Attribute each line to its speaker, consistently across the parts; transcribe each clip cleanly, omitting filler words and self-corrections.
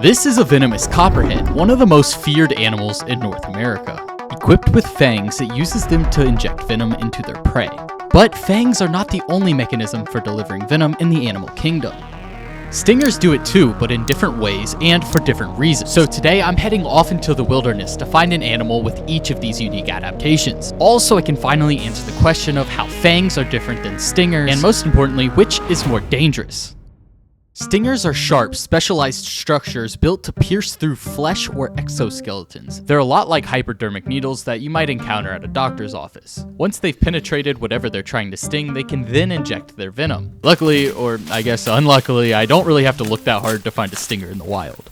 Speaker 1: This is a venomous copperhead, one of the most feared animals in North America. Equipped with fangs, it uses them to inject venom into their prey. But fangs are not the only mechanism for delivering venom in the animal kingdom. Stingers do it too, but in different ways and for different reasons. So today I'm heading off into the wilderness to find an animal with each of these unique adaptations. Also, I can finally answer the question of how fangs are different than stingers, and most importantly, which is more dangerous. Stingers are sharp, specialized structures built to pierce through flesh or exoskeletons. They're a lot like hypodermic needles that you might encounter at a doctor's office. Once they've penetrated whatever they're trying to sting, they can then inject their venom. Luckily, or I guess unluckily, I don't really have to look that hard to find a stinger in the wild.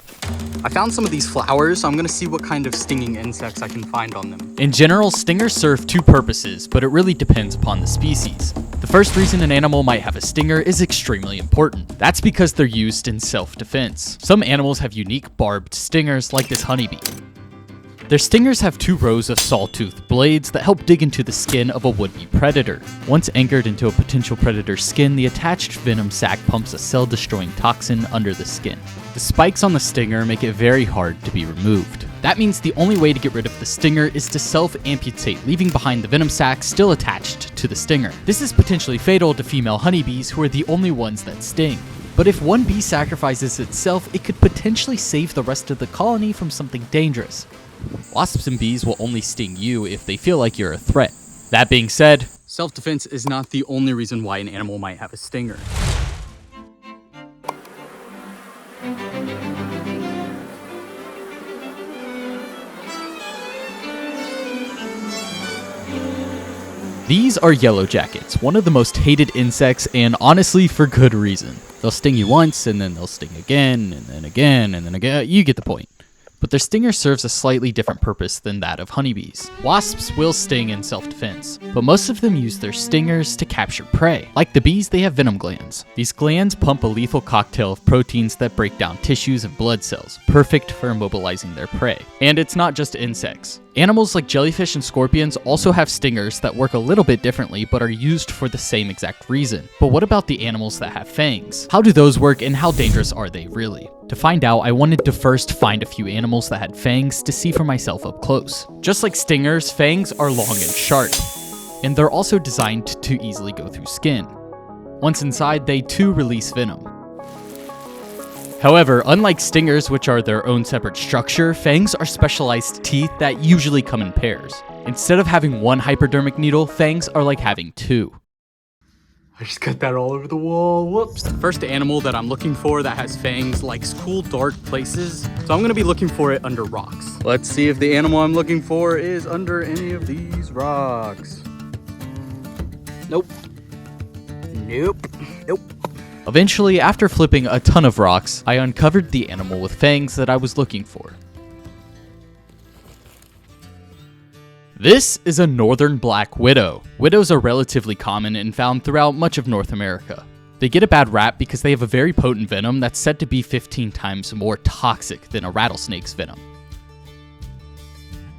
Speaker 2: I found some of these flowers, so I'm gonna see what kind of stinging insects I can find on them.
Speaker 1: In general, stingers serve two purposes, but it really depends upon the species. The first reason an animal might have a stinger is extremely important. That's because they're used in self-defense. Some animals have unique barbed stingers, like this honeybee. Their stingers have two rows of sawtooth blades that help dig into the skin of a would-be predator. Once anchored into a potential predator's skin, the attached venom sac pumps a cell-destroying toxin under the skin. The spikes on the stinger make it very hard to be removed. That means the only way to get rid of the stinger is to self-amputate, leaving behind the venom sac still attached to the stinger. This is potentially fatal to female honeybees, who are the only ones that sting. But if one bee sacrifices itself, it could potentially save the rest of the colony from something dangerous. Wasps and bees will only sting you if they feel like you're a threat. That being said,
Speaker 2: self-defense is not the only reason why an animal might have a stinger.
Speaker 1: these are yellow jackets, one of the most hated insects, and honestly for good reason. They'll sting you once, and then they'll sting again, and then again, and then again. You get the point. But their stinger serves a slightly different purpose than that of honeybees. Wasps will sting in self-defense, but most of them use their stingers to capture prey. Like the bees, they have venom glands. These glands pump a lethal cocktail of proteins that break down tissues and blood cells, perfect for immobilizing their prey. And it's not just insects. Animals like jellyfish and scorpions also have stingers that work a little bit differently but are used for the same exact reason. But what about the animals that have fangs? How do those work and how dangerous are they really? To find out, I wanted to first find a few animals that had fangs to see for myself up close. Just like stingers, fangs are long and sharp, and they're also designed to easily go through skin. Once inside, they too release venom. However, unlike stingers, which are their own separate structure, fangs are specialized teeth that usually come in pairs. Instead of having one hypodermic needle, fangs are like having two.
Speaker 2: I just got that all over the wall, whoops. The first animal that I'm looking for that has fangs likes cool, dark places, so I'm gonna be looking for it under rocks. Let's see if the animal I'm looking for is under any of these rocks. Nope. Nope. Nope.
Speaker 1: Eventually, after flipping a ton of rocks, I uncovered the animal with fangs that I was looking for. This is a northern black widow. Widows are relatively common and found throughout much of North America. They get a bad rap because they have a very potent venom that's said to be 15 times more toxic than a rattlesnake's venom.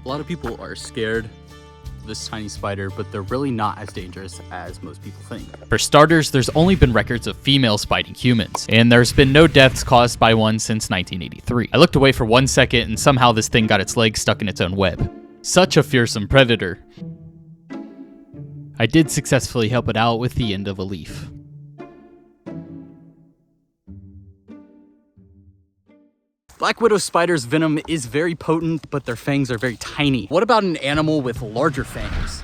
Speaker 2: A lot of people are scared of this tiny spider, but they're really not as dangerous as most people think.
Speaker 1: For starters, there's only been records of females biting humans, and there's been no deaths caused by one since 1983. I looked away for 1 second and somehow this thing got its leg stuck in its own web. Such a fearsome predator. I did successfully help it out with the end of a leaf.
Speaker 2: Black widow spider's venom is very potent, but their fangs are very tiny. What about an animal with larger fangs?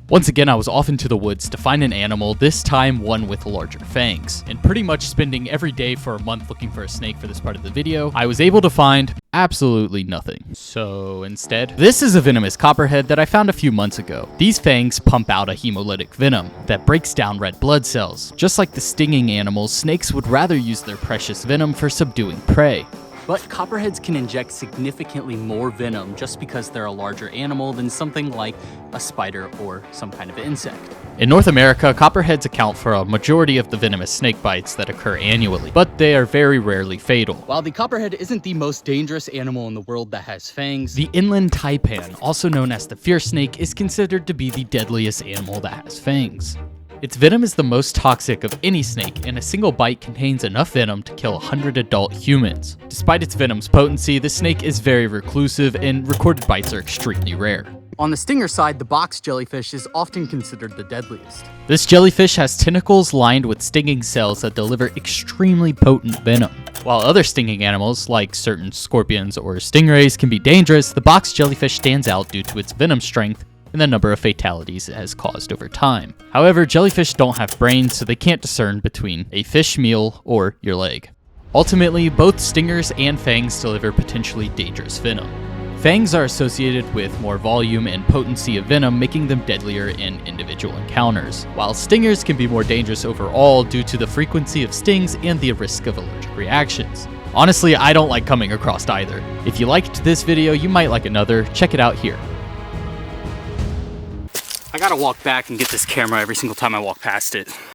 Speaker 1: Once again, I was off into the woods to find an animal, this time one with larger fangs. And pretty much spending every day for a month looking for a snake for this part of the video, I was able to find absolutely nothing. So instead, this is a venomous copperhead that I found a few months ago. These fangs pump out a hemolytic venom that breaks down red blood cells. Just like the stinging animals, snakes would rather use their precious venom for subduing prey.
Speaker 2: But copperheads can inject significantly more venom just because they're a larger animal than something like a spider or some kind of insect.
Speaker 1: In North America, copperheads account for a majority of the venomous snake bites that occur annually, but they are very rarely fatal.
Speaker 2: While the copperhead isn't the most dangerous animal in the world that has fangs,
Speaker 1: the inland taipan, also known as the fierce snake, is considered to be the deadliest animal that has fangs. Its venom is the most toxic of any snake, and a single bite contains enough venom to kill 100 adult humans. Despite its venom's potency, the snake is very reclusive, and recorded bites are extremely rare.
Speaker 2: On the stinger side, the box jellyfish is often considered the deadliest.
Speaker 1: This jellyfish has tentacles lined with stinging cells that deliver extremely potent venom. While other stinging animals, like certain scorpions or stingrays, can be dangerous, the box jellyfish stands out due to its venom strength and the number of fatalities it has caused over time. However, jellyfish don't have brains, so they can't discern between a fish meal or your leg. Ultimately, both stingers and fangs deliver potentially dangerous venom. Fangs are associated with more volume and potency of venom, making them deadlier in individual encounters, while stingers can be more dangerous overall due to the frequency of stings and the risk of allergic reactions. Honestly, I don't like coming across either. If you liked this video, you might like another. Check it out here.
Speaker 2: I gotta walk back and get this camera every single time I walk past it.